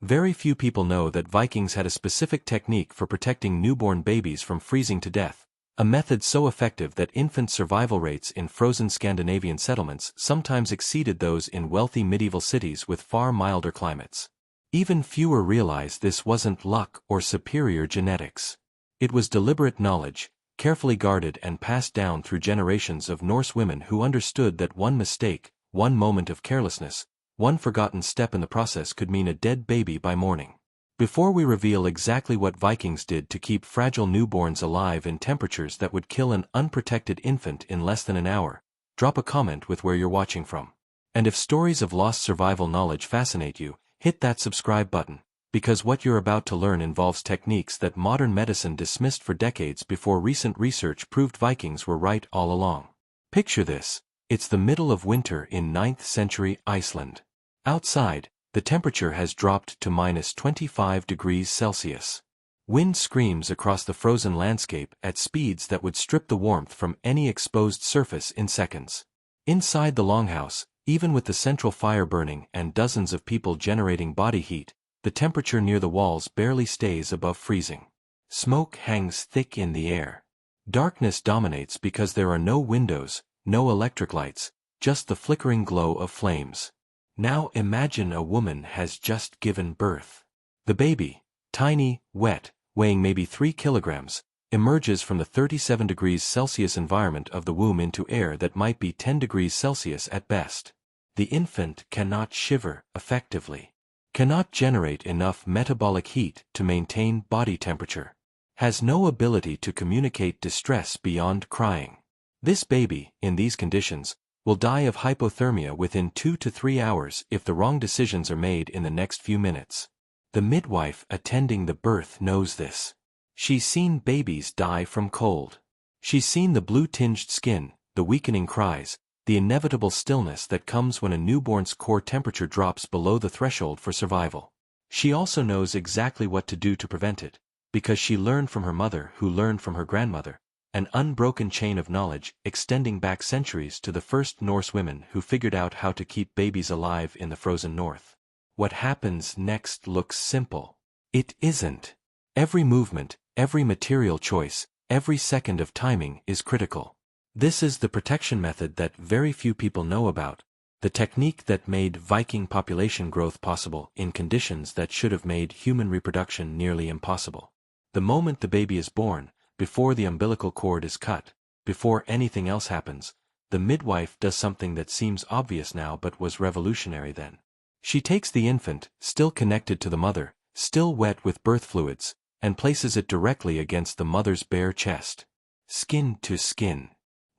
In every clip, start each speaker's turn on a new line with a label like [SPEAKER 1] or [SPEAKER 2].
[SPEAKER 1] Very few people know that Vikings had a specific technique for protecting newborn babies from freezing to death, a method so effective that infant survival rates in frozen Scandinavian settlements sometimes exceeded those in wealthy medieval cities with far milder climates. Even fewer realize this wasn't luck or superior genetics. It was deliberate knowledge, carefully guarded and passed down through generations of Norse women who understood that one mistake, one moment of carelessness, one forgotten step in the process could mean a dead baby by morning. Before we reveal exactly what Vikings did to keep fragile newborns alive in temperatures that would kill an unprotected infant in less than an hour, drop a comment with where you're watching from. And if stories of lost survival knowledge fascinate you, hit that subscribe button, because what you're about to learn involves techniques that modern medicine dismissed for decades before recent research proved Vikings were right all along. Picture this: it's the middle of winter in 9th century Iceland. Outside, the temperature has dropped to -25 degrees Celsius. Wind screams across the frozen landscape at speeds that would strip the warmth from any exposed surface in seconds. Inside the longhouse, even with the central fire burning and dozens of people generating body heat, the temperature near the walls barely stays above freezing. Smoke hangs thick in the air. Darkness dominates because there are no windows, no electric lights, just the flickering glow of flames. Now imagine a woman has just given birth. The baby, tiny, wet, weighing maybe 3 kilograms, emerges from the 37 degrees Celsius environment of the womb into air that might be 10 degrees Celsius at best. The infant cannot shiver effectively, cannot generate enough metabolic heat to maintain body temperature, has no ability to communicate distress beyond crying. This baby, in these conditions, will die of hypothermia within 2 to 3 hours if the wrong decisions are made in the next few minutes. The midwife attending the birth knows this. She's seen babies die from cold. She's seen the blue-tinged skin, the weakening cries, the inevitable stillness that comes when a newborn's core temperature drops below the threshold for survival. She also knows exactly what to do to prevent it, because she learned from her mother who learned from her grandmother, an unbroken chain of knowledge extending back centuries to the first Norse women who figured out how to keep babies alive in the frozen north. What happens next looks simple. It isn't. Every movement, every material choice, every second of timing is critical. This is the protection method that very few people know about, the technique that made Viking population growth possible in conditions that should have made human reproduction nearly impossible. The moment the baby is born, before the umbilical cord is cut, before anything else happens, the midwife does something that seems obvious now but was revolutionary then. She takes the infant, still connected to the mother, still wet with birth fluids, and places it directly against the mother's bare chest. Skin to skin.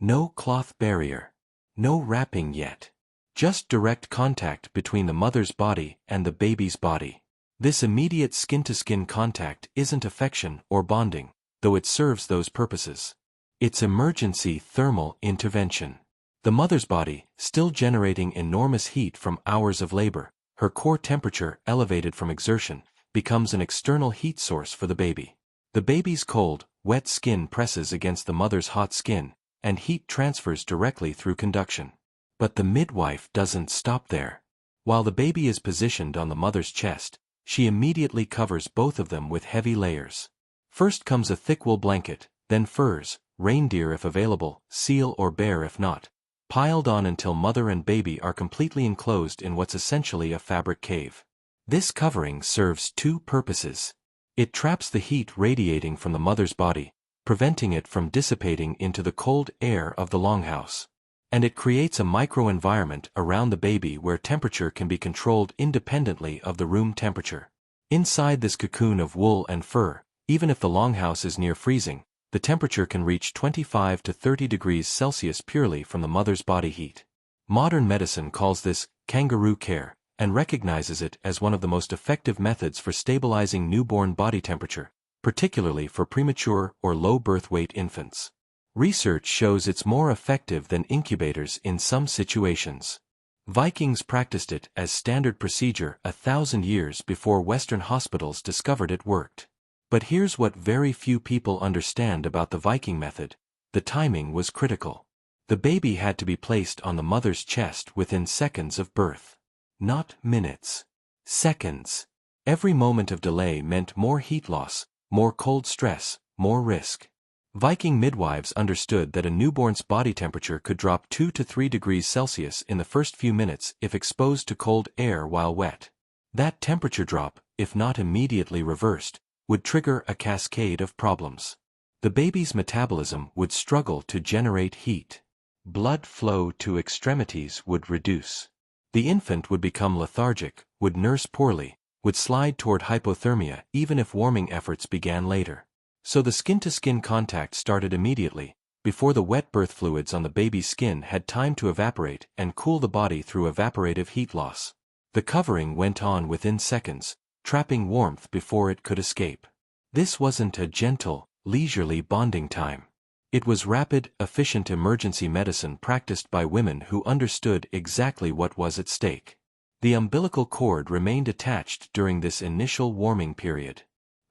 [SPEAKER 1] No cloth barrier. No wrapping yet. Just direct contact between the mother's body and the baby's body. This immediate skin-to-skin contact isn't affection or bonding, though it serves those purposes. It's emergency thermal intervention. The mother's body, still generating enormous heat from hours of labor, her core temperature elevated from exertion, becomes an external heat source for the baby. The baby's cold, wet skin presses against the mother's hot skin, and heat transfers directly through conduction. But the midwife doesn't stop there. While the baby is positioned on the mother's chest, she immediately covers both of them with heavy layers. First comes a thick wool blanket, then furs, reindeer if available, seal or bear if not, piled on until mother and baby are completely enclosed in what's essentially a fabric cave. This covering serves two purposes. It traps the heat radiating from the mother's body, preventing it from dissipating into the cold air of the longhouse. And it creates a microenvironment around the baby where temperature can be controlled independently of the room temperature. Inside this cocoon of wool and fur, even if the longhouse is near freezing, the temperature can reach 25 to 30 degrees Celsius purely from the mother's body heat. Modern medicine calls this kangaroo care and recognizes it as one of the most effective methods for stabilizing newborn body temperature, particularly for premature or low birth weight infants. Research shows it's more effective than incubators in some situations. Vikings practiced it as standard procedure 1,000 years before Western hospitals discovered it worked. But here's what very few people understand about the Viking method: the timing was critical. The baby had to be placed on the mother's chest within seconds of birth. Not minutes. Seconds. Every moment of delay meant more heat loss, more cold stress, more risk. Viking midwives understood that a newborn's body temperature could drop 2 to 3 degrees Celsius in the first few minutes if exposed to cold air while wet. That temperature drop, if not immediately reversed, would trigger a cascade of problems. The baby's metabolism would struggle to generate heat. Blood flow to extremities would reduce. The infant would become lethargic, would nurse poorly, would slide toward hypothermia even if warming efforts began later. So the skin-to-skin contact started immediately, before the wet birth fluids on the baby's skin had time to evaporate and cool the body through evaporative heat loss. The covering went on within seconds, trapping warmth before it could escape. This wasn't a gentle, leisurely bonding time. It was rapid, efficient emergency medicine practiced by women who understood exactly what was at stake. The umbilical cord remained attached during this initial warming period.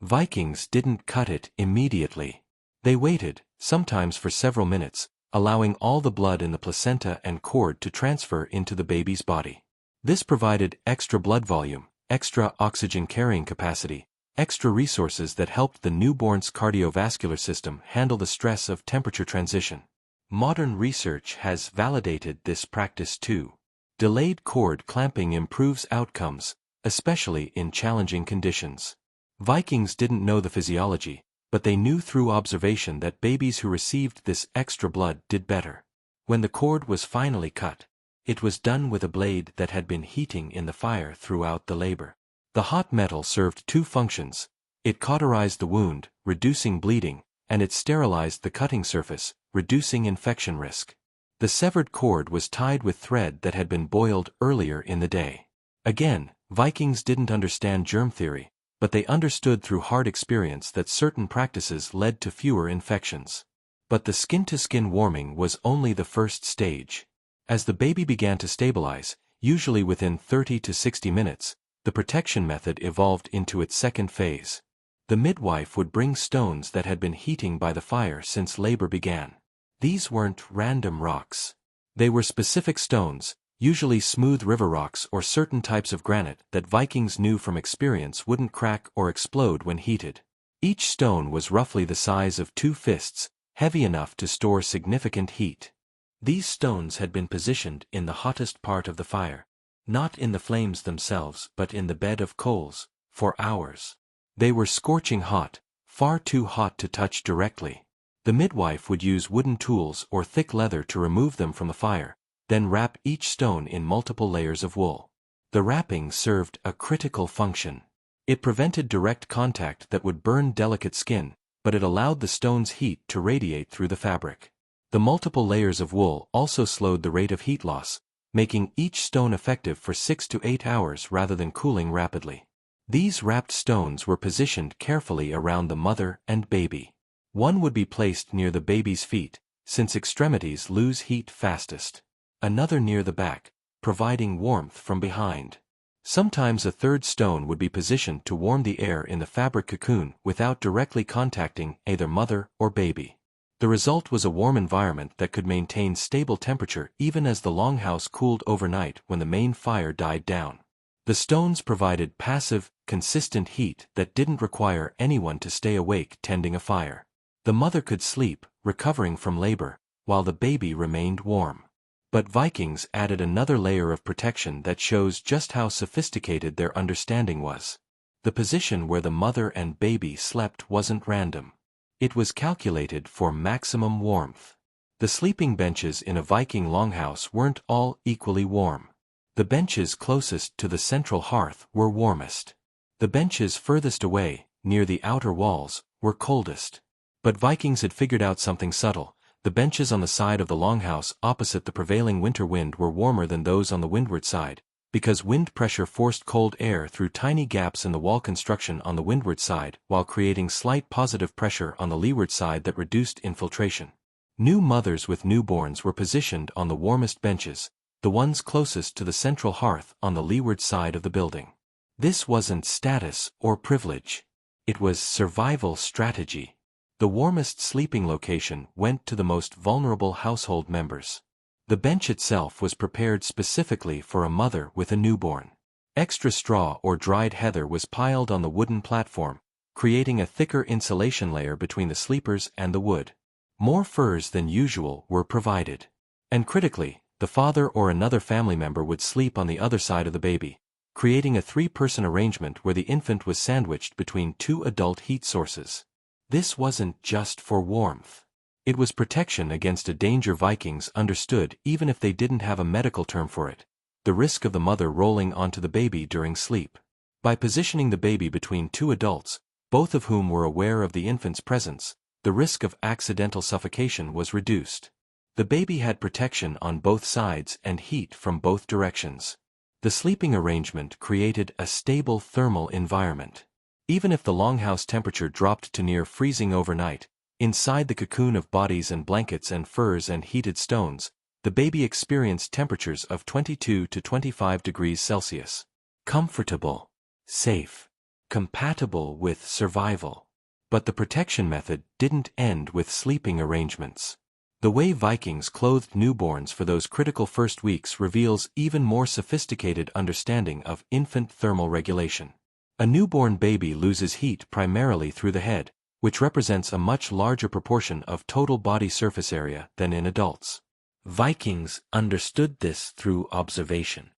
[SPEAKER 1] Vikings didn't cut it immediately. They waited, sometimes for several minutes, allowing all the blood in the placenta and cord to transfer into the baby's body. This provided extra blood volume, extra oxygen carrying capacity, extra resources that helped the newborn's cardiovascular system handle the stress of temperature transition. Modern research has validated this practice too. Delayed cord clamping improves outcomes, especially in challenging conditions. Vikings didn't know the physiology, but they knew through observation that babies who received this extra blood did better. When the cord was finally cut, it was done with a blade that had been heating in the fire throughout the labor. The hot metal served two functions. It cauterized the wound, reducing bleeding, and it sterilized the cutting surface, reducing infection risk. The severed cord was tied with thread that had been boiled earlier in the day. Again, Vikings didn't understand germ theory, but they understood through hard experience that certain practices led to fewer infections. But the skin-to-skin warming was only the first stage. As the baby began to stabilize, usually within 30 to 60 minutes, the protection method evolved into its second phase. The midwife would bring stones that had been heating by the fire since labor began. These weren't random rocks. They were specific stones, usually smooth river rocks or certain types of granite that Vikings knew from experience wouldn't crack or explode when heated. Each stone was roughly the size of 2 fists, heavy enough to store significant heat. These stones had been positioned in the hottest part of the fire, not in the flames themselves but in the bed of coals, for hours. They were scorching hot, far too hot to touch directly. The midwife would use wooden tools or thick leather to remove them from the fire, then wrap each stone in multiple layers of wool. The wrapping served a critical function. It prevented direct contact that would burn delicate skin, but it allowed the stone's heat to radiate through the fabric. The multiple layers of wool also slowed the rate of heat loss, making each stone effective for 6 to 8 hours rather than cooling rapidly. These wrapped stones were positioned carefully around the mother and baby. One would be placed near the baby's feet, since extremities lose heat fastest. Another near the back, providing warmth from behind. Sometimes a third stone would be positioned to warm the air in the fabric cocoon without directly contacting either mother or baby. The result was a warm environment that could maintain stable temperature even as the longhouse cooled overnight when the main fire died down. The stones provided passive, consistent heat that didn't require anyone to stay awake tending a fire. The mother could sleep, recovering from labor, while the baby remained warm. But Vikings added another layer of protection that shows just how sophisticated their understanding was. The position where the mother and baby slept wasn't random. It was calculated for maximum warmth. The sleeping benches in a Viking longhouse weren't all equally warm. The benches closest to the central hearth were warmest. The benches furthest away, near the outer walls, were coldest. But Vikings had figured out something subtle. The benches on the side of the longhouse opposite the prevailing winter wind were warmer than those on the windward side, because wind pressure forced cold air through tiny gaps in the wall construction on the windward side while creating slight positive pressure on the leeward side that reduced infiltration. New mothers with newborns were positioned on the warmest benches, the ones closest to the central hearth on the leeward side of the building. This wasn't status or privilege. It was survival strategy. The warmest sleeping location went to the most vulnerable household members. The bench itself was prepared specifically for a mother with a newborn. Extra straw or dried heather was piled on the wooden platform, creating a thicker insulation layer between the sleepers and the wood. More furs than usual were provided. And critically, the father or another family member would sleep on the other side of the baby, creating a three-person arrangement where the infant was sandwiched between two adult heat sources. This wasn't just for warmth. It was protection against a danger Vikings understood even if they didn't have a medical term for it: the risk of the mother rolling onto the baby during sleep. By positioning the baby between two adults, both of whom were aware of the infant's presence, the risk of accidental suffocation was reduced. The baby had protection on both sides and heat from both directions. The sleeping arrangement created a stable thermal environment. Even if the longhouse temperature dropped to near freezing overnight, inside the cocoon of bodies and blankets and furs and heated stones, the baby experienced temperatures of 22 to 25 degrees Celsius. Comfortable, safe, compatible with survival. But the protection method didn't end with sleeping arrangements. The way Vikings clothed newborns for those critical first weeks reveals even more sophisticated understanding of infant thermal regulation. A newborn baby loses heat primarily through the head, which represents a much larger proportion of total body surface area than in adults. Vikings understood this through observation.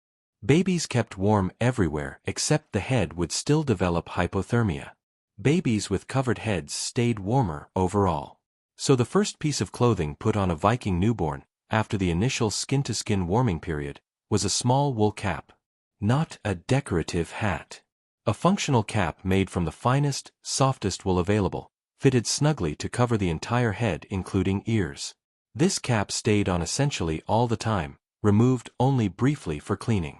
[SPEAKER 1] Babies kept warm everywhere except the head would still develop hypothermia. Babies with covered heads stayed warmer overall. So the first piece of clothing put on a Viking newborn, after the initial skin-to-skin warming period, was a small wool cap. Not a decorative hat. A functional cap made from the finest, softest wool available, fitted snugly to cover the entire head including ears. This cap stayed on essentially all the time, removed only briefly for cleaning.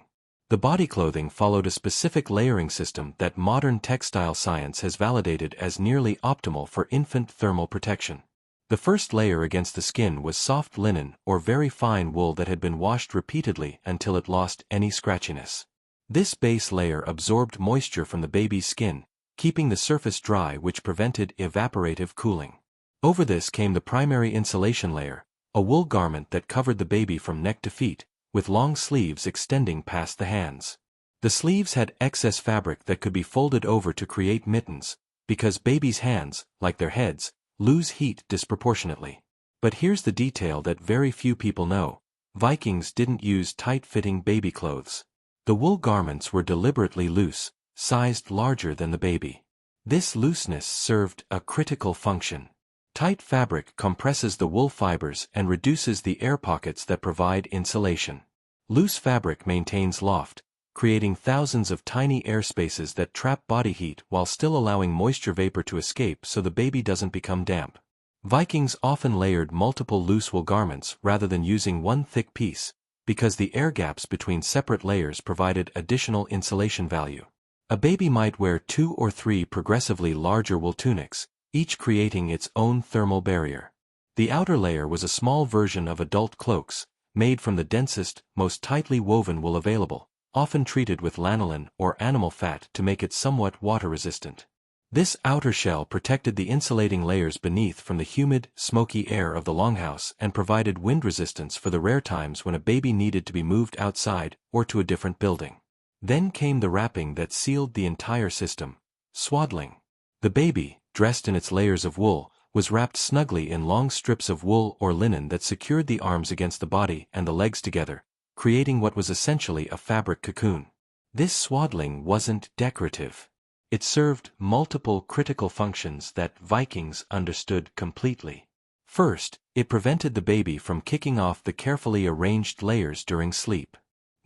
[SPEAKER 1] The body clothing followed a specific layering system that modern textile science has validated as nearly optimal for infant thermal protection. The first layer against the skin was soft linen or very fine wool that had been washed repeatedly until it lost any scratchiness. This base layer absorbed moisture from the baby's skin, keeping the surface dry, which prevented evaporative cooling. Over this came the primary insulation layer, a wool garment that covered the baby from neck to feet, with long sleeves extending past the hands. The sleeves had excess fabric that could be folded over to create mittens, because babies' hands, like their heads, lose heat disproportionately. But here's the detail that very few people know: Vikings didn't use tight-fitting baby clothes. The wool garments were deliberately loose, sized larger than the baby. This looseness served a critical function. Tight fabric compresses the wool fibers and reduces the air pockets that provide insulation. Loose fabric maintains loft, creating thousands of tiny air spaces that trap body heat while still allowing moisture vapor to escape so the baby doesn't become damp. Vikings often layered multiple loose wool garments rather than using one thick piece, because the air gaps between separate layers provided additional insulation value. A baby might wear 2 or 3 progressively larger wool tunics, each creating its own thermal barrier. The outer layer was a small version of adult cloaks, made from the densest, most tightly woven wool available, often treated with lanolin or animal fat to make it somewhat water-resistant. This outer shell protected the insulating layers beneath from the humid, smoky air of the longhouse and provided wind resistance for the rare times when a baby needed to be moved outside or to a different building. Then came the wrapping that sealed the entire system: swaddling. The baby, dressed in its layers of wool, was wrapped snugly in long strips of wool or linen that secured the arms against the body and the legs together, creating what was essentially a fabric cocoon. This swaddling wasn't decorative. It served multiple critical functions that Vikings understood completely. First, it prevented the baby from kicking off the carefully arranged layers during sleep.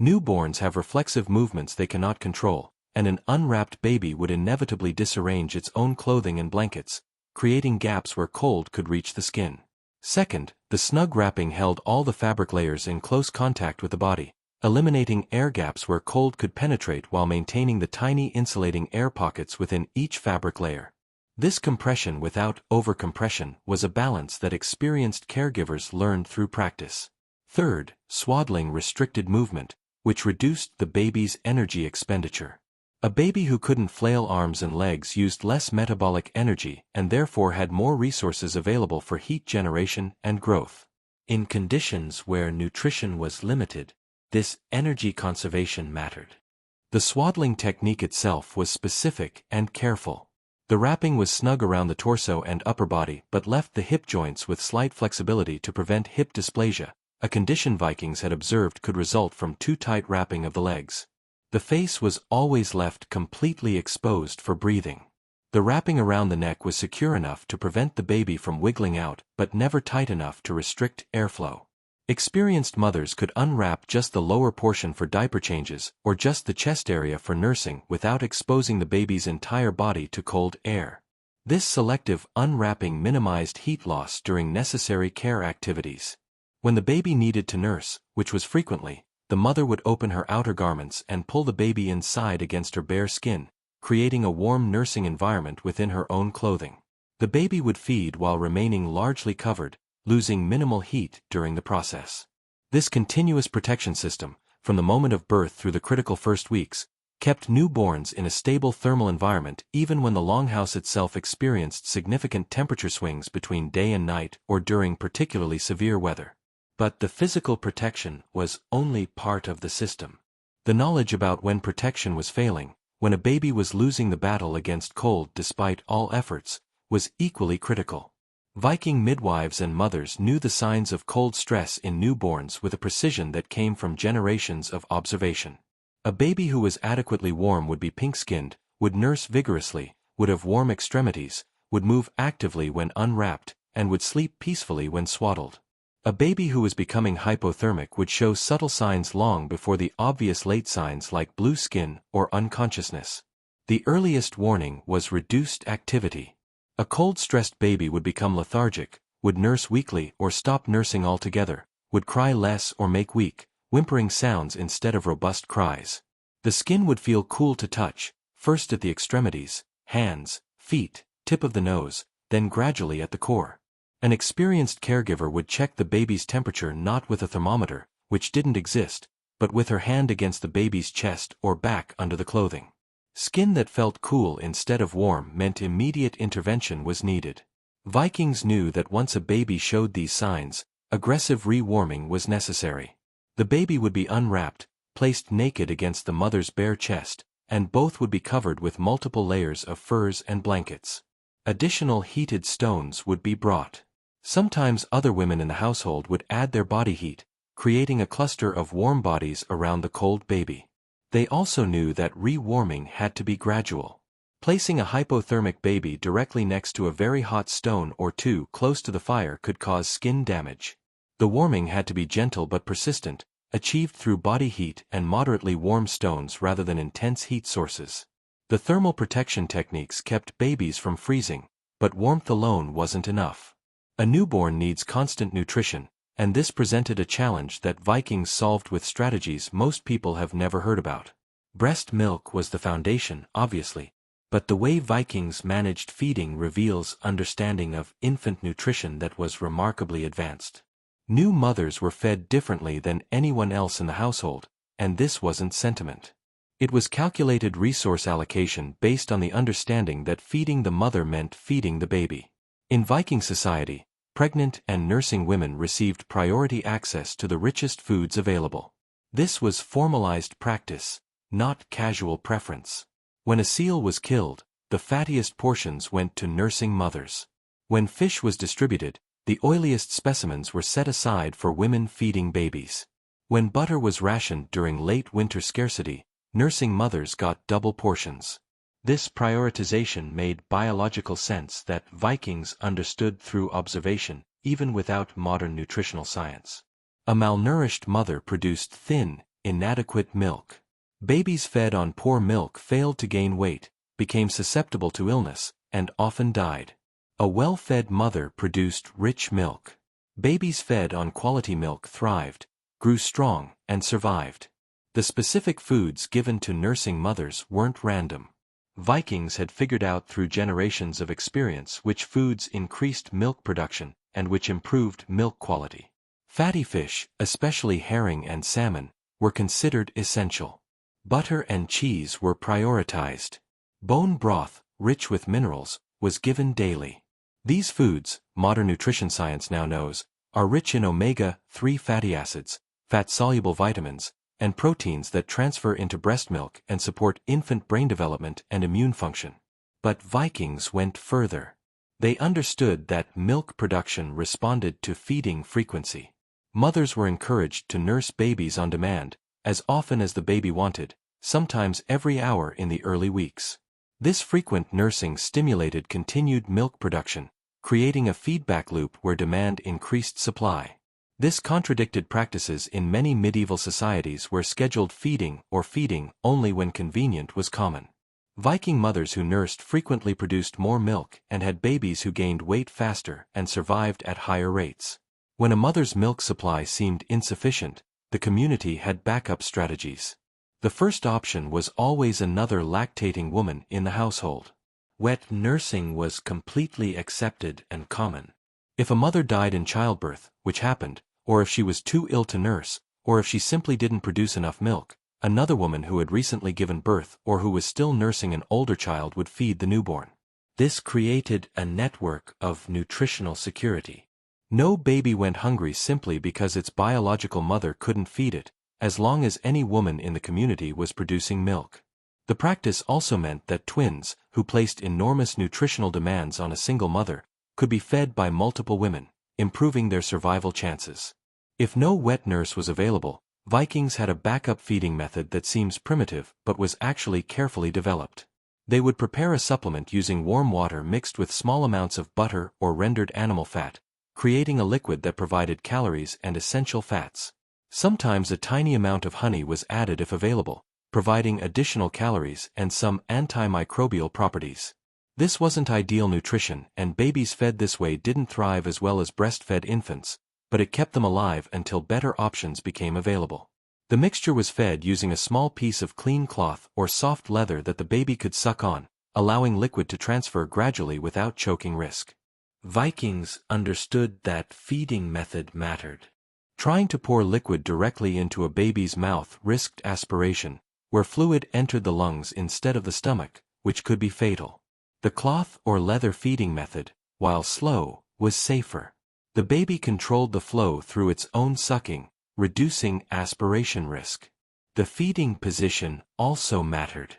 [SPEAKER 1] Newborns have reflexive movements they cannot control, and an unwrapped baby would inevitably disarrange its own clothing and blankets, creating gaps where cold could reach the skin. Second, the snug wrapping held all the fabric layers in close contact with the body, eliminating air gaps where cold could penetrate while maintaining the tiny insulating air pockets within each fabric layer. This compression without overcompression was a balance that experienced caregivers learned through practice. Third, swaddling restricted movement, which reduced the baby's energy expenditure. A baby who couldn't flail arms and legs used less metabolic energy and therefore had more resources available for heat generation and growth. In conditions where nutrition was limited, this energy conservation mattered. The swaddling technique itself was specific and careful. The wrapping was snug around the torso and upper body but left the hip joints with slight flexibility to prevent hip dysplasia, a condition Vikings had observed could result from too tight wrapping of the legs. The face was always left completely exposed for breathing. The wrapping around the neck was secure enough to prevent the baby from wiggling out but never tight enough to restrict airflow. Experienced mothers could unwrap just the lower portion for diaper changes or just the chest area for nursing without exposing the baby's entire body to cold air. This selective unwrapping minimized heat loss during necessary care activities. When the baby needed to nurse, which was frequently, the mother would open her outer garments and pull the baby inside against her bare skin, creating a warm nursing environment within her own clothing. The baby would feed while remaining largely covered, losing minimal heat during the process. This continuous protection system, from the moment of birth through the critical first weeks, kept newborns in a stable thermal environment even when the longhouse itself experienced significant temperature swings between day and night or during particularly severe weather. But the physical protection was only part of the system. The knowledge about when protection was failing, when a baby was losing the battle against cold despite all efforts, was equally critical. Viking midwives and mothers knew the signs of cold stress in newborns with a precision that came from generations of observation. A baby who was adequately warm would be pink-skinned, would nurse vigorously, would have warm extremities, would move actively when unwrapped, and would sleep peacefully when swaddled. A baby who was becoming hypothermic would show subtle signs long before the obvious late signs like blue skin or unconsciousness. The earliest warning was reduced activity. A cold-stressed baby would become lethargic, would nurse weakly or stop nursing altogether, would cry less or make weak, whimpering sounds instead of robust cries. The skin would feel cool to touch, first at the extremities, hands, feet, tip of the nose, then gradually at the core. An experienced caregiver would check the baby's temperature not with a thermometer, which didn't exist, but with her hand against the baby's chest or back under the clothing. Skin that felt cool instead of warm meant immediate intervention was needed. Vikings knew that once a baby showed these signs, aggressive rewarming was necessary. The baby would be unwrapped, placed naked against the mother's bare chest, and both would be covered with multiple layers of furs and blankets. Additional heated stones would be brought. Sometimes other women in the household would add their body heat, creating a cluster of warm bodies around the cold baby. They also knew that rewarming had to be gradual. Placing a hypothermic baby directly next to a very hot stone or too close to the fire could cause skin damage. The warming had to be gentle but persistent, achieved through body heat and moderately warm stones rather than intense heat sources. The thermal protection techniques kept babies from freezing, but warmth alone wasn't enough. A newborn needs constant nutrition, and this presented a challenge that Vikings solved with strategies most people have never heard about. Breast milk was the foundation, obviously, but the way Vikings managed feeding reveals understanding of infant nutrition that was remarkably advanced. New mothers were fed differently than anyone else in the household, and this wasn't sentiment. It was calculated resource allocation based on the understanding that feeding the mother meant feeding the baby. In Viking society, pregnant and nursing women received priority access to the richest foods available. This was formalized practice, not casual preference. When a seal was killed, the fattiest portions went to nursing mothers. When fish was distributed, the oiliest specimens were set aside for women feeding babies. When butter was rationed during late winter scarcity, nursing mothers got double portions. This prioritization made biological sense that Vikings understood through observation, even without modern nutritional science. A malnourished mother produced thin, inadequate milk. Babies fed on poor milk failed to gain weight, became susceptible to illness, and often died. A well-fed mother produced rich milk. Babies fed on quality milk thrived, grew strong, and survived. The specific foods given to nursing mothers weren't random. Vikings had figured out through generations of experience which foods increased milk production and which improved milk quality. Fatty fish, especially herring and salmon, were considered essential. Butter and cheese were prioritized. Bone broth, rich with minerals, was given daily. These foods, modern nutrition science now knows, are rich in omega-3 fatty acids, fat-soluble vitamins, and proteins that transfer into breast milk and support infant brain development and immune function. But Vikings went further. They understood that milk production responded to feeding frequency. Mothers were encouraged to nurse babies on demand, as often as the baby wanted, sometimes every hour in the early weeks. This frequent nursing stimulated continued milk production, creating a feedback loop where demand increased supply. This contradicted practices in many medieval societies where scheduled feeding or feeding only when convenient was common. Viking mothers who nursed frequently produced more milk and had babies who gained weight faster and survived at higher rates. When a mother's milk supply seemed insufficient, the community had backup strategies. The first option was always another lactating woman in the household. Wet nursing was completely accepted and common. If a mother died in childbirth, which happened, or if she was too ill to nurse, or if she simply didn't produce enough milk, another woman who had recently given birth or who was still nursing an older child would feed the newborn. This created a network of nutritional security. No baby went hungry simply because its biological mother couldn't feed it, as long as any woman in the community was producing milk. The practice also meant that twins, who placed enormous nutritional demands on a single mother, could be fed by multiple women, improving their survival chances. If no wet nurse was available, Vikings had a backup feeding method that seems primitive but was actually carefully developed. They would prepare a supplement using warm water mixed with small amounts of butter or rendered animal fat, creating a liquid that provided calories and essential fats. Sometimes a tiny amount of honey was added if available, providing additional calories and some antimicrobial properties. This wasn't ideal nutrition, and babies fed this way didn't thrive as well as breastfed infants, but it kept them alive until better options became available. The mixture was fed using a small piece of clean cloth or soft leather that the baby could suck on, allowing liquid to transfer gradually without choking risk. Vikings understood that feeding method mattered. Trying to pour liquid directly into a baby's mouth risked aspiration, where fluid entered the lungs instead of the stomach, which could be fatal. The cloth or leather feeding method, while slow, was safer. The baby controlled the flow through its own sucking, reducing aspiration risk. The feeding position also mattered.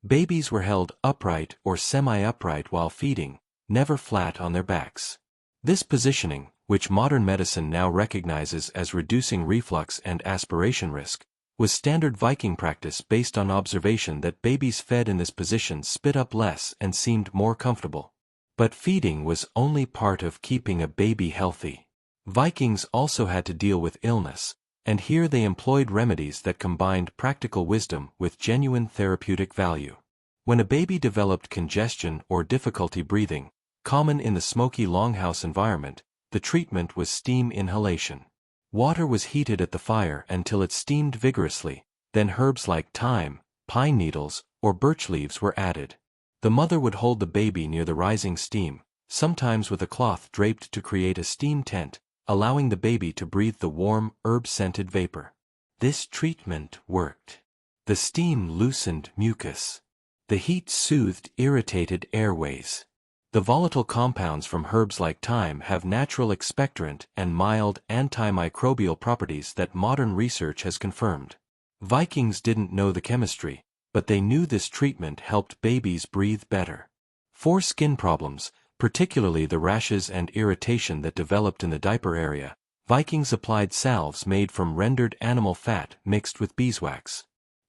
[SPEAKER 1] Babies were held upright or semi-upright while feeding, never flat on their backs. This positioning, which modern medicine now recognizes as reducing reflux and aspiration risk, was standard Viking practice based on observation that babies fed in this position spit up less and seemed more comfortable. But feeding was only part of keeping a baby healthy. Vikings also had to deal with illness, and here they employed remedies that combined practical wisdom with genuine therapeutic value. When a baby developed congestion or difficulty breathing, common in the smoky longhouse environment, the treatment was steam inhalation. Water was heated at the fire until it steamed vigorously, then herbs like thyme, pine needles, or birch leaves were added. The mother would hold the baby near the rising steam, sometimes with a cloth draped to create a steam tent, allowing the baby to breathe the warm, herb-scented vapor. This treatment worked. The steam loosened mucus. The heat soothed irritated airways. The volatile compounds from herbs like thyme have natural expectorant and mild antimicrobial properties that modern research has confirmed. Vikings didn't know the chemistry, but they knew this treatment helped babies breathe better. For skin problems, particularly the rashes and irritation that developed in the diaper area, Vikings applied salves made from rendered animal fat mixed with beeswax.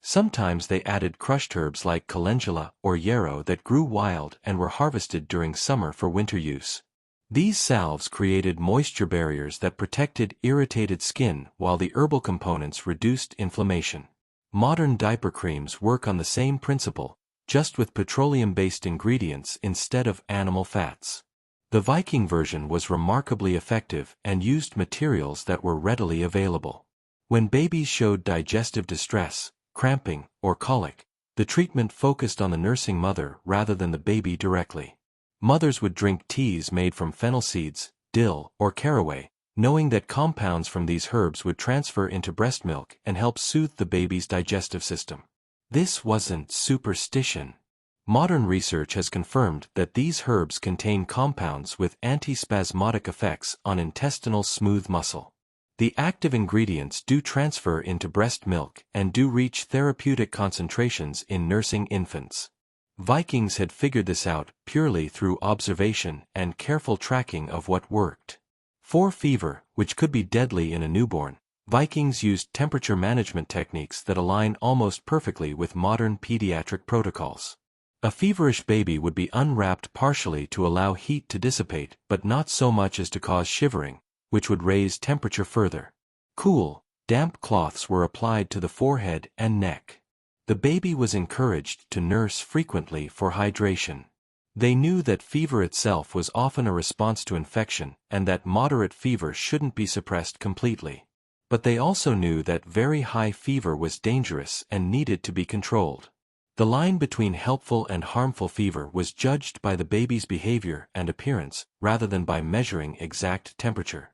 [SPEAKER 1] Sometimes they added crushed herbs like calendula or yarrow that grew wild and were harvested during summer for winter use. These salves created moisture barriers that protected irritated skin while the herbal components reduced inflammation. Modern diaper creams work on the same principle, just with petroleum-based ingredients instead of animal fats. The Viking version was remarkably effective and used materials that were readily available. When babies showed digestive distress, cramping, or colic, the treatment focused on the nursing mother rather than the baby directly. Mothers would drink teas made from fennel seeds, dill, or caraway, knowing that compounds from these herbs would transfer into breast milk and help soothe the baby's digestive system. This wasn't superstition. Modern research has confirmed that these herbs contain compounds with antispasmodic effects on intestinal smooth muscle. The active ingredients do transfer into breast milk and do reach therapeutic concentrations in nursing infants. Vikings had figured this out purely through observation and careful tracking of what worked. For fever, which could be deadly in a newborn, Vikings used temperature management techniques that align almost perfectly with modern pediatric protocols. A feverish baby would be unwrapped partially to allow heat to dissipate, but not so much as to cause shivering, which would raise temperature further. Cool, damp cloths were applied to the forehead and neck. The baby was encouraged to nurse frequently for hydration. They knew that fever itself was often a response to infection and that moderate fever shouldn't be suppressed completely. But they also knew that very high fever was dangerous and needed to be controlled. The line between helpful and harmful fever was judged by the baby's behavior and appearance rather than by measuring exact temperature.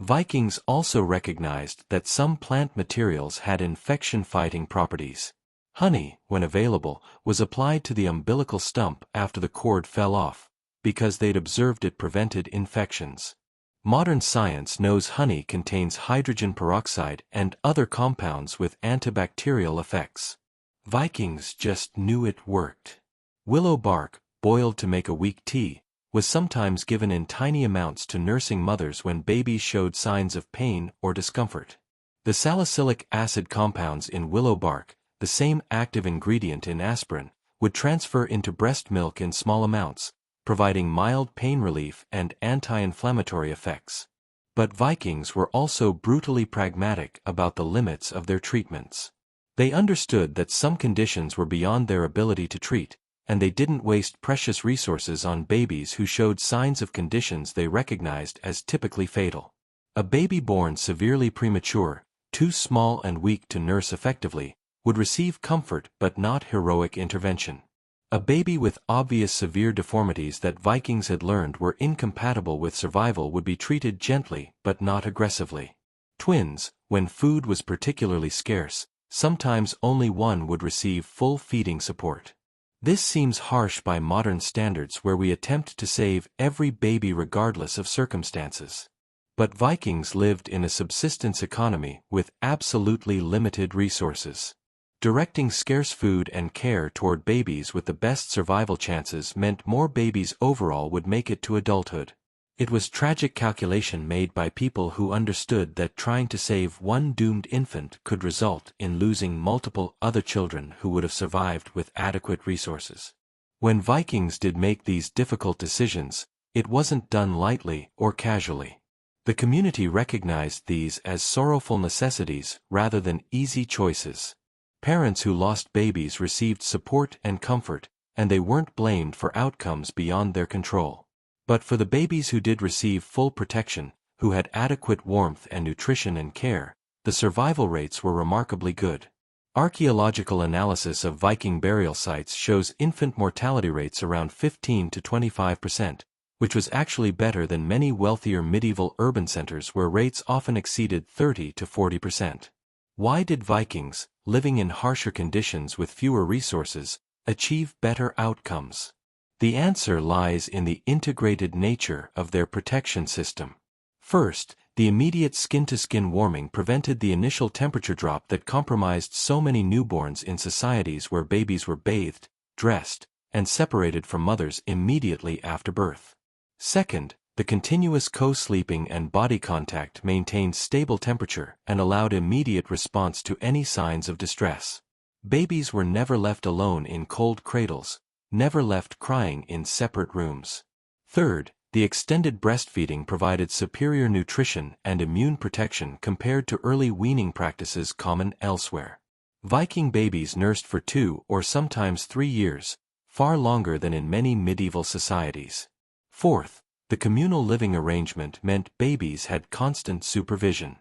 [SPEAKER 1] Vikings also recognized that some plant materials had infection-fighting properties. Honey, when available, was applied to the umbilical stump after the cord fell off, because they'd observed it prevented infections. Modern science knows honey contains hydrogen peroxide and other compounds with antibacterial effects. Vikings just knew it worked. Willow bark, boiled to make a weak tea, was sometimes given in tiny amounts to nursing mothers when babies showed signs of pain or discomfort. The salicylic acid compounds in willow bark, the same active ingredient in aspirin, would transfer into breast milk in small amounts, providing mild pain relief and anti-inflammatory effects. But Vikings were also brutally pragmatic about the limits of their treatments. They understood that some conditions were beyond their ability to treat, and they didn't waste precious resources on babies who showed signs of conditions they recognized as typically fatal. A baby born severely premature, too small and weak to nurse effectively, would receive comfort but not heroic intervention. A baby with obvious severe deformities that Vikings had learned were incompatible with survival would be treated gently but not aggressively. Twins, when food was particularly scarce, sometimes only one would receive full feeding support. This seems harsh by modern standards where we attempt to save every baby regardless of circumstances. But Vikings lived in a subsistence economy with absolutely limited resources. Directing scarce food and care toward babies with the best survival chances meant more babies overall would make it to adulthood. It was tragic calculation made by people who understood that trying to save one doomed infant could result in losing multiple other children who would have survived with adequate resources. When Vikings did make these difficult decisions, it wasn't done lightly or casually. The community recognized these as sorrowful necessities rather than easy choices. Parents who lost babies received support and comfort, and they weren't blamed for outcomes beyond their control. But for the babies who did receive full protection, who had adequate warmth and nutrition and care, the survival rates were remarkably good. Archaeological analysis of Viking burial sites shows infant mortality rates around 15 to 25%, which was actually better than many wealthier medieval urban centers where rates often exceeded 30 to 40%. Why did Vikings, living in harsher conditions with fewer resources, achieve better outcomes? The answer lies in the integrated nature of their protection system. First, the immediate skin-to-skin warming prevented the initial temperature drop that compromised so many newborns in societies where babies were bathed, dressed, and separated from mothers immediately after birth. Second, the continuous co-sleeping and body contact maintained stable temperature and allowed immediate response to any signs of distress. Babies were never left alone in cold cradles, never left crying in separate rooms. Third, the extended breastfeeding provided superior nutrition and immune protection compared to early weaning practices common elsewhere. Viking babies nursed for 2 or sometimes 3 years, far longer than in many medieval societies. Fourth, the communal living arrangement meant babies had constant supervision.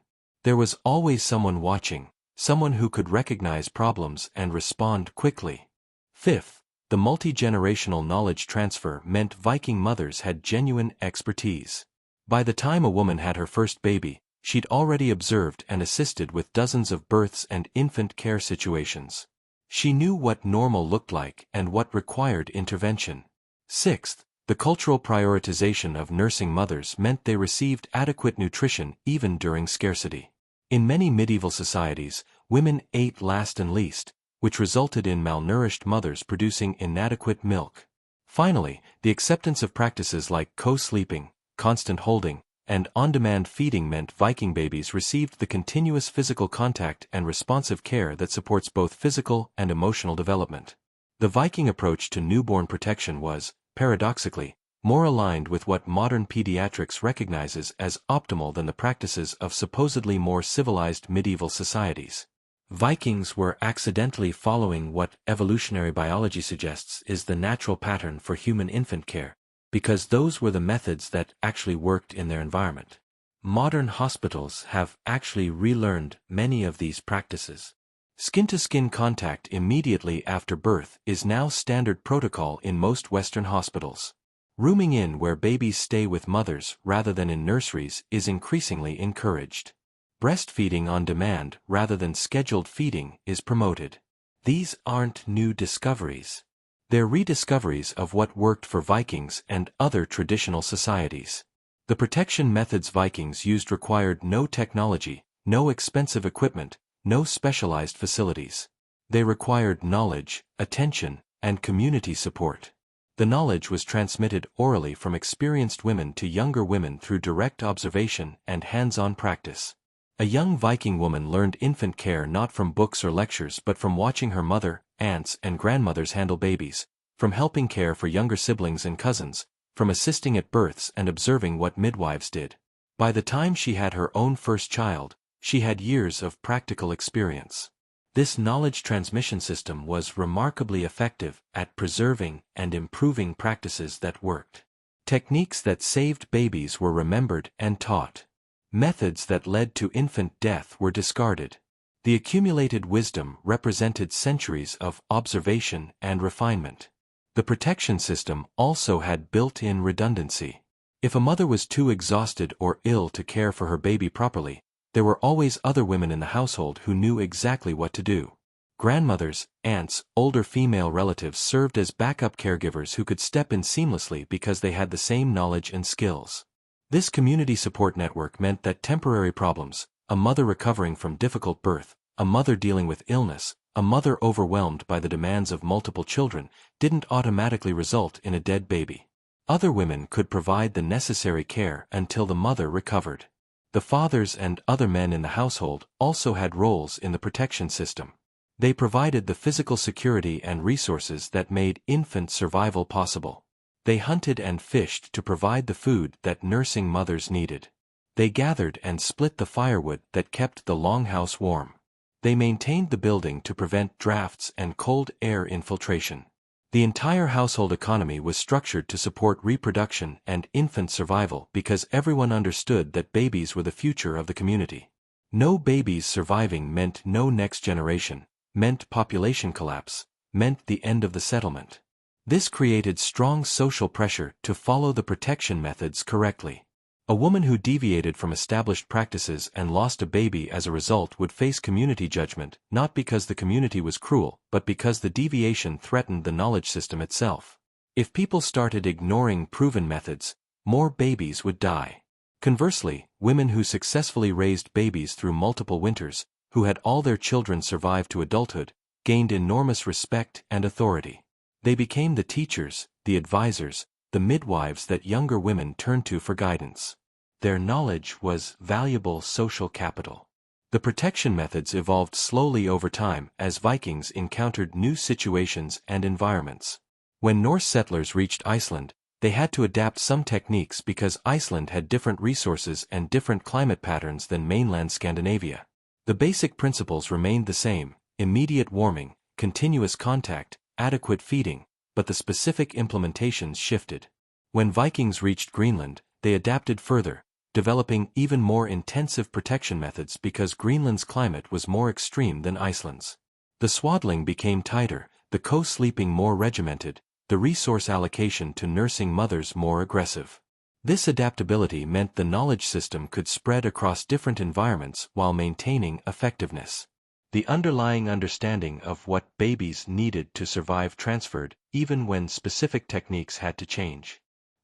[SPEAKER 1] There was always someone watching, someone who could recognize problems and respond quickly. Fifth, the multi-generational knowledge transfer meant Viking mothers had genuine expertise. By the time a woman had her first baby, she'd already observed and assisted with dozens of births and infant care situations. She knew what normal looked like and what required intervention. Sixth, the cultural prioritization of nursing mothers meant they received adequate nutrition even during scarcity. In many medieval societies, women ate last and least, which resulted in malnourished mothers producing inadequate milk. Finally, the acceptance of practices like co-sleeping, constant holding, and on-demand feeding meant Viking babies received the continuous physical contact and responsive care that supports both physical and emotional development. The Viking approach to newborn protection was, paradoxically, more aligned with what modern pediatrics recognizes as optimal than the practices of supposedly more civilized medieval societies. Vikings were accidentally following what evolutionary biology suggests is the natural pattern for human infant care, because those were the methods that actually worked in their environment. Modern hospitals have actually relearned many of these practices. Skin-to-skin contact immediately after birth is now standard protocol in most Western hospitals. Rooming in where babies stay with mothers rather than in nurseries is increasingly encouraged. Breastfeeding on demand rather than scheduled feeding is promoted. These aren't new discoveries. They're rediscoveries of what worked for Vikings and other traditional societies. The protection methods Vikings used required no technology, no expensive equipment, no specialized facilities. They required knowledge, attention, and community support. The knowledge was transmitted orally from experienced women to younger women through direct observation and hands-on practice. A young Viking woman learned infant care not from books or lectures but from watching her mother, aunts, and grandmothers handle babies, from helping care for younger siblings and cousins, from assisting at births and observing what midwives did. By the time she had her own first child, she had years of practical experience. This knowledge transmission system was remarkably effective at preserving and improving practices that worked. Techniques that saved babies were remembered and taught. Methods that led to infant death were discarded. The accumulated wisdom represented centuries of observation and refinement. The protection system also had built-in redundancy. If a mother was too exhausted or ill to care for her baby properly, there were always other women in the household who knew exactly what to do. Grandmothers, aunts, older female relatives served as backup caregivers who could step in seamlessly because they had the same knowledge and skills. This community support network meant that temporary problems, a mother recovering from difficult birth, a mother dealing with illness, a mother overwhelmed by the demands of multiple children, didn't automatically result in a dead baby. Other women could provide the necessary care until the mother recovered. The fathers and other men in the household also had roles in the protection system. They provided the physical security and resources that made infant survival possible. They hunted and fished to provide the food that nursing mothers needed. They gathered and split the firewood that kept the longhouse warm. They maintained the building to prevent drafts and cold air infiltration. The entire household economy was structured to support reproduction and infant survival because everyone understood that babies were the future of the community. No babies surviving meant no next generation, meant population collapse, meant the end of the settlement. This created strong social pressure to follow the protection methods correctly. A woman who deviated from established practices and lost a baby as a result would face community judgment, not because the community was cruel, but because the deviation threatened the knowledge system itself. If people started ignoring proven methods, more babies would die. Conversely, women who successfully raised babies through multiple winters, who had all their children survive to adulthood, gained enormous respect and authority. They became the teachers, the advisors, the midwives that younger women turned to for guidance. Their knowledge was valuable social capital. The protection methods evolved slowly over time as Vikings encountered new situations and environments. When Norse settlers reached Iceland, they had to adapt some techniques because Iceland had different resources and different climate patterns than mainland Scandinavia. The basic principles remained the same: immediate warming, continuous contact, adequate feeding, but the specific implementations shifted. When Vikings reached Greenland, they adapted further, developing even more intensive protection methods because Greenland's climate was more extreme than Iceland's. The swaddling became tighter, the co-sleeping more regimented, the resource allocation to nursing mothers more aggressive. This adaptability meant the knowledge system could spread across different environments while maintaining effectiveness. The underlying understanding of what babies needed to survive transferred, even when specific techniques had to change.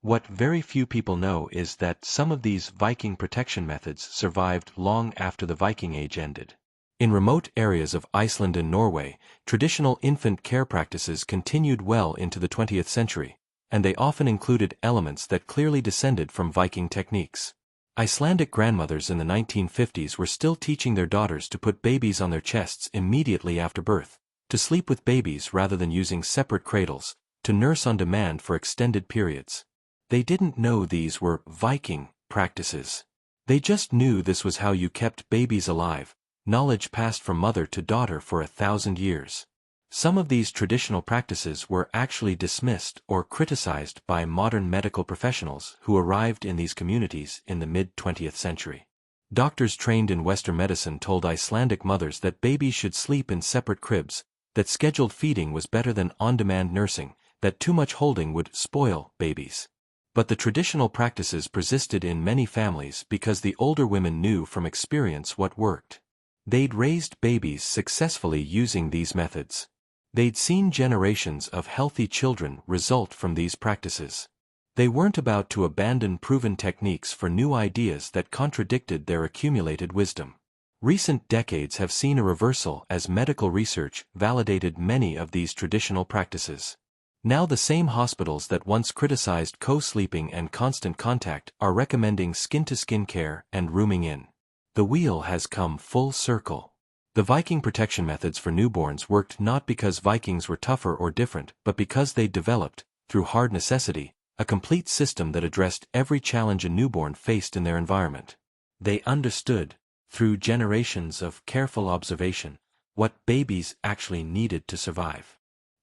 [SPEAKER 1] What very few people know is that some of these Viking protection methods survived long after the Viking Age ended. In remote areas of Iceland and Norway, traditional infant care practices continued well into the 20th century, and they often included elements that clearly descended from Viking techniques. Icelandic grandmothers in the 1950s were still teaching their daughters to put babies on their chests immediately after birth, to sleep with babies rather than using separate cradles, to nurse on demand for extended periods. They didn't know these were Viking practices. They just knew this was how you kept babies alive, knowledge passed from mother to daughter for 1,000 years. Some of these traditional practices were actually dismissed or criticized by modern medical professionals who arrived in these communities in the mid-20th century. Doctors trained in Western medicine told Icelandic mothers that babies should sleep in separate cribs, that scheduled feeding was better than on-demand nursing, that too much holding would spoil babies. But the traditional practices persisted in many families because the older women knew from experience what worked. They'd raised babies successfully using these methods. They'd seen generations of healthy children result from these practices. They weren't about to abandon proven techniques for new ideas that contradicted their accumulated wisdom. Recent decades have seen a reversal as medical research validated many of these traditional practices. Now the same hospitals that once criticized co-sleeping and constant contact are recommending skin-to-skin care and rooming in. The wheel has come full circle. The Viking protection methods for newborns worked not because Vikings were tougher or different, but because they developed, through hard necessity, a complete system that addressed every challenge a newborn faced in their environment. They understood, through generations of careful observation, what babies actually needed to survive.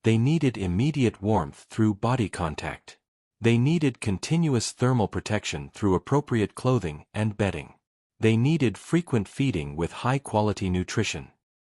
[SPEAKER 1] They needed immediate warmth through body contact. They needed continuous thermal protection through appropriate clothing and bedding. They needed frequent feeding with high-quality nutrition.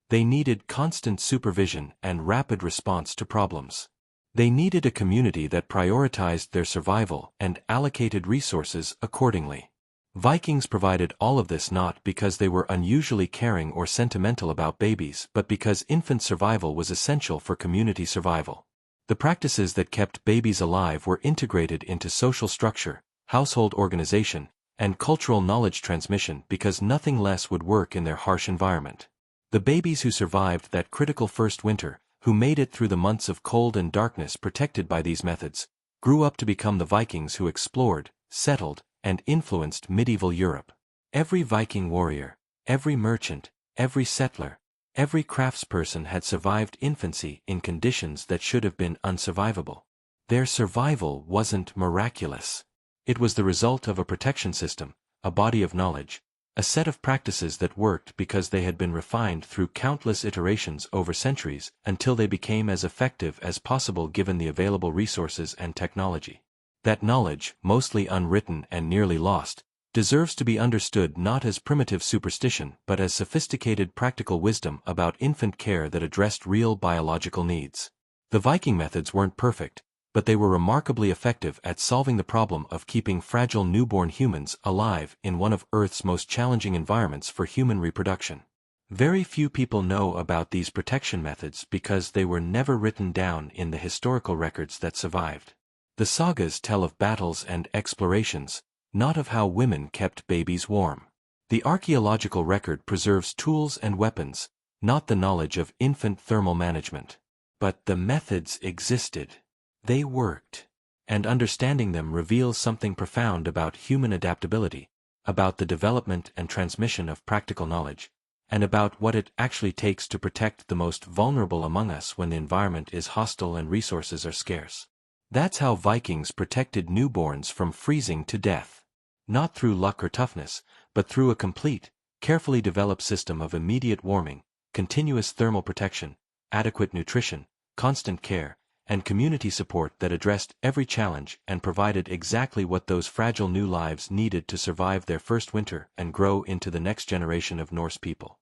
[SPEAKER 1] They needed constant supervision and rapid response to problems. They needed a community that prioritized their survival and allocated resources accordingly. Vikings provided all of this not because they were unusually caring or sentimental about babies, but because infant survival was essential for community survival. The practices that kept babies alive were integrated into social structure, household organization, and cultural knowledge transmission because nothing less would work in their harsh environment. The babies who survived that critical first winter, who made it through the months of cold and darkness protected by these methods, grew up to become the Vikings who explored, settled, and influenced medieval Europe. Every Viking warrior, every merchant, every settler, every craftsperson had survived infancy in conditions that should have been unsurvivable. Their survival wasn't miraculous. It was the result of a protection system, a body of knowledge, a set of practices that worked because they had been refined through countless iterations over centuries until they became as effective as possible given the available resources and technology. That knowledge, mostly unwritten and nearly lost, deserves to be understood not as primitive superstition but as sophisticated practical wisdom about infant care that addressed real biological needs. The Viking methods weren't perfect, but they were remarkably effective at solving the problem of keeping fragile newborn humans alive in one of Earth's most challenging environments for human reproduction. Very few people know about these protection methods because they were never written down in the historical records that survived. The sagas tell of battles and explorations, not of how women kept babies warm. The archaeological record preserves tools and weapons, not the knowledge of infant thermal management. But the methods existed. They worked. And understanding them reveals something profound about human adaptability, about the development and transmission of practical knowledge, and about what it actually takes to protect the most vulnerable among us when the environment is hostile and resources are scarce. That's how Vikings protected newborns from freezing to death. Not through luck or toughness, but through a complete, carefully developed system of immediate warming, continuous thermal protection, adequate nutrition, constant care, and community support that addressed every challenge and provided exactly what those fragile new lives needed to survive their first winter and grow into the next generation of Norse people.